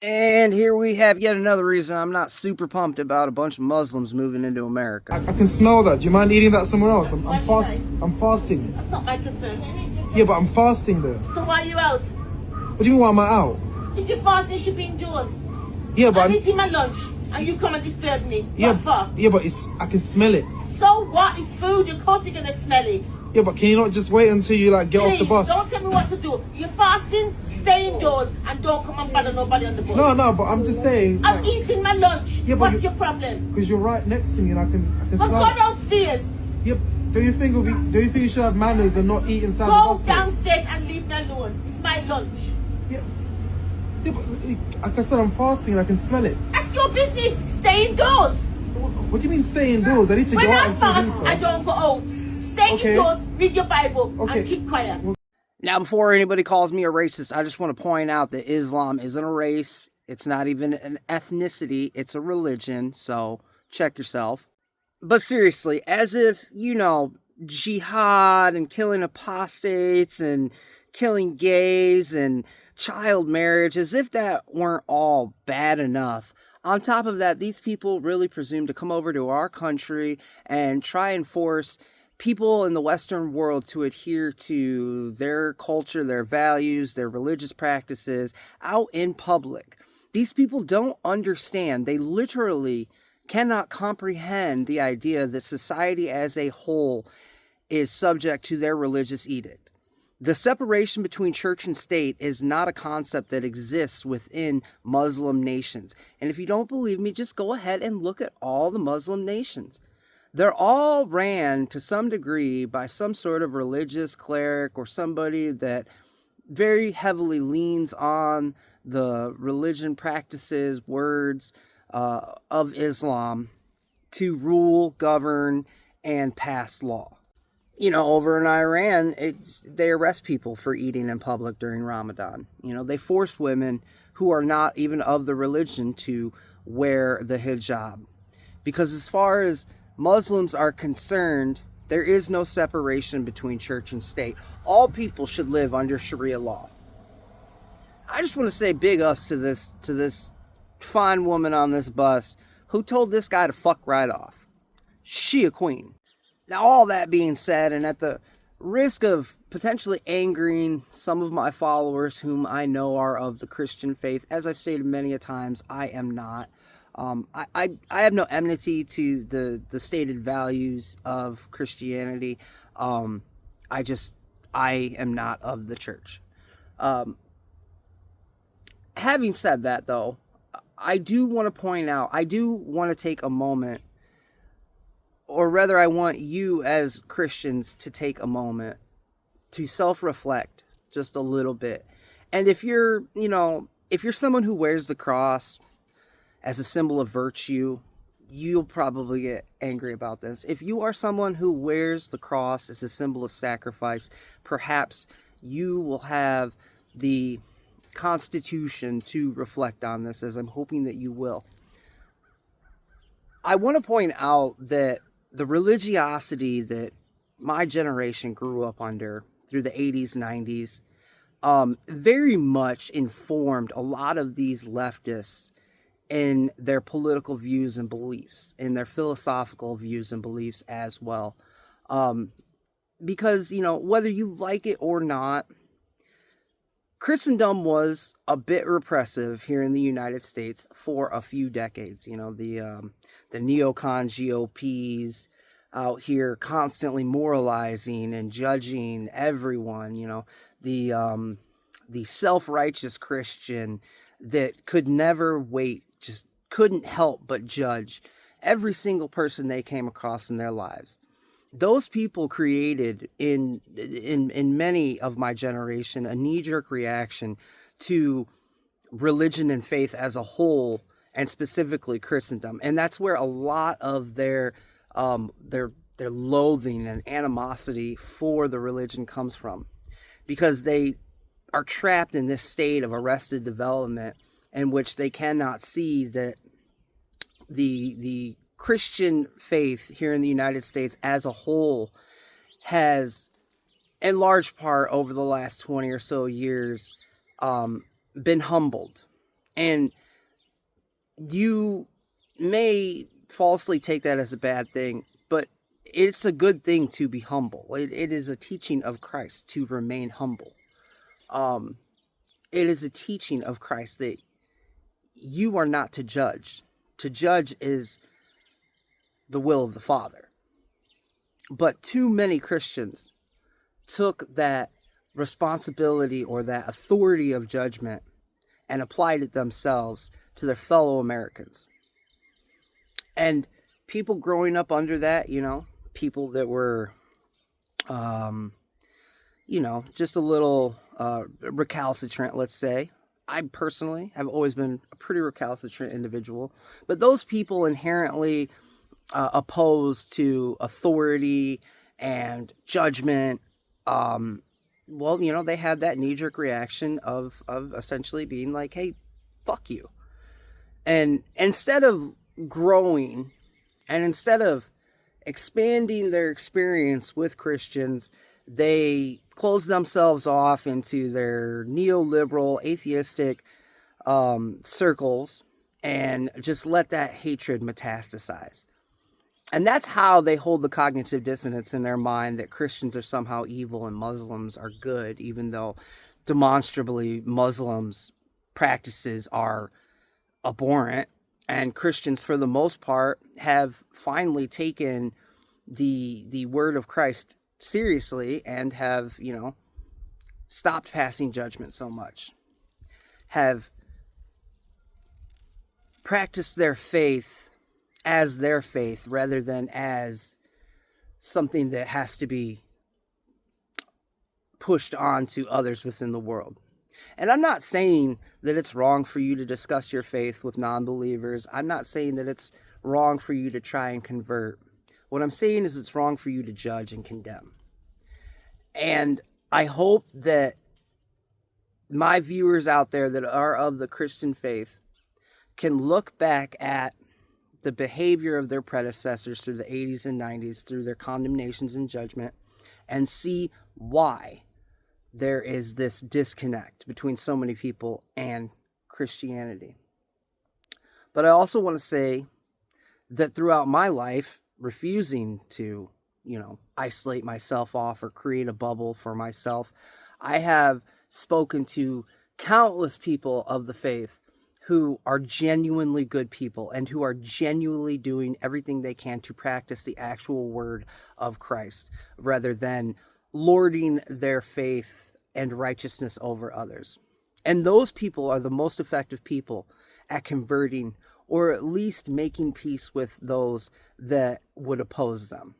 And here we have yet another reason I'm not super pumped about a bunch of Muslims moving into I America. can smell that. Do you mind eating that somewhere else? Why I'm fasting. That's not my concern. Yeah, but I'm fasting though. So why are you out? What do you mean why am I out? If you're fasting, you should be indoors. Yeah, but I'm eating my lunch and you come and disturb me. yeah, What for? yeah, but I can smell it. So what? It's food. Of course you're going to smell it. Yeah, but can you not just wait until you like get off the Please, bus? don't tell me what to do. You're fasting, stay indoors and don't come and bother nobody on the bus. No, but I'm just saying. I'm eating my lunch. Yeah, but What's your problem? Because you're right next to me and I can But smell go it. downstairs. Yeah, do you think you should have manners and not eat inside the Go bus? downstairs and leave me alone. It's my lunch. Yeah, yeah, but like I said, I'm fasting and I can smell it. That's your business. Stay indoors. What do you mean stay indoors? I need to When go out I and see this fast, stuff. I don't go out. Stay Okay. indoors, read your Bible, Okay. and keep quiet. Now, before anybody calls me a racist, I just want to point out that Islam isn't a race. It's not even an ethnicity. It's a religion. So check yourself. But seriously, as if, jihad and killing apostates and killing gays and child marriage, as if that weren't all bad enough. On top of that, these people really presume to come over to our country and try and force people in the Western world to adhere to their culture, their values, their religious practices out in public. These people don't understand. They literally cannot comprehend the idea that society as a whole is subject to their religious edict. The separation between church and state is not a concept that exists within Muslim nations. And if you don't believe me, just go ahead and look at all the Muslim nations. They're all ran to some degree by some sort of religious cleric or somebody that very heavily leans on the religion practices, words of Islam to rule, govern, and pass law. Over in Iran, they arrest people for eating in public during Ramadan. They force women who are not even of the religion to wear the hijab. Because as far as Muslims are concerned, there is no separation between church and state. All people should live under Sharia law. I just want to say big ups to this fine woman on this bus who told this guy to fuck right off. She a queen. Now, all that being said, and at the risk of potentially angering some of my followers whom I know are of the Christian faith, as I've stated many a times, I am not. I have no enmity to the stated values of Christianity. I am not of the church. Having said that, though, I do want to point out, I do want to take a moment, or rather I want you as Christians to take a moment to self-reflect just a little bit. And if you're someone who wears the cross as a symbol of virtue, you'll probably get angry about this. If you are someone who wears the cross as a symbol of sacrifice, perhaps you will have the constitution to reflect on this, as I'm hoping that you will. I want to point out that the religiosity that my generation grew up under through the 80s, 90s, very much informed a lot of these leftists in their political views and beliefs, in their philosophical views and beliefs as well. Because, whether you like it or not, Christendom was a bit repressive here in the United States for a few decades. The neocon GOPs out here constantly moralizing and judging everyone. The self-righteous Christian that could never wait, just couldn't help but judge every single person they came across in their lives. Those people created in many of my generation a knee-jerk reaction to religion and faith as a whole, and specifically Christendom. And that's where a lot of their loathing and animosity for the religion comes from, because they are trapped in this state of arrested development in which they cannot see that the Christian faith here in the United States as a whole has, in large part over the last 20 or so years, been humbled. And you may falsely take that as a bad thing, but it's a good thing to be humble. It is a teaching of Christ to remain humble. Um, it is a teaching of Christ that you are not to judge. To judge is the will of the Father. But too many Christians took that responsibility or that authority of judgment and applied it themselves to their fellow Americans. And people growing up under that, people that were, just a little recalcitrant, let's say. I personally have always been a pretty recalcitrant individual, but those people inherently opposed to authority and judgment, they had that knee-jerk reaction of essentially being like, hey, fuck you. And instead of growing and instead of expanding their experience with Christians, they close themselves off into their neoliberal, atheistic circles and just let that hatred metastasize. And that's how they hold the cognitive dissonance in their mind that Christians are somehow evil and Muslims are good, even though demonstrably Muslims' practices are abhorrent. And Christians, for the most part, have finally taken the word of Christ seriously and have, stopped passing judgment so much, have practiced their faith as their faith rather than as something that has to be pushed on to others within the world. And I'm not saying that it's wrong for you to discuss your faith with non-believers. I'm not saying that it's wrong for you to try and convert. What I'm saying is it's wrong for you to judge and condemn. And I hope that my viewers out there that are of the Christian faith can look back at the behavior of their predecessors through the 80s and 90s, through their condemnations and judgment, and see why there is this disconnect between so many people and Christianity. But I also want to say that throughout my life, refusing to, isolate myself off or create a bubble for myself, I have spoken to countless people of the faith who are genuinely good people and who are genuinely doing everything they can to practice the actual word of Christ rather than lording their faith and righteousness over others. And those people are the most effective people at converting or at least making peace with those that would oppose them.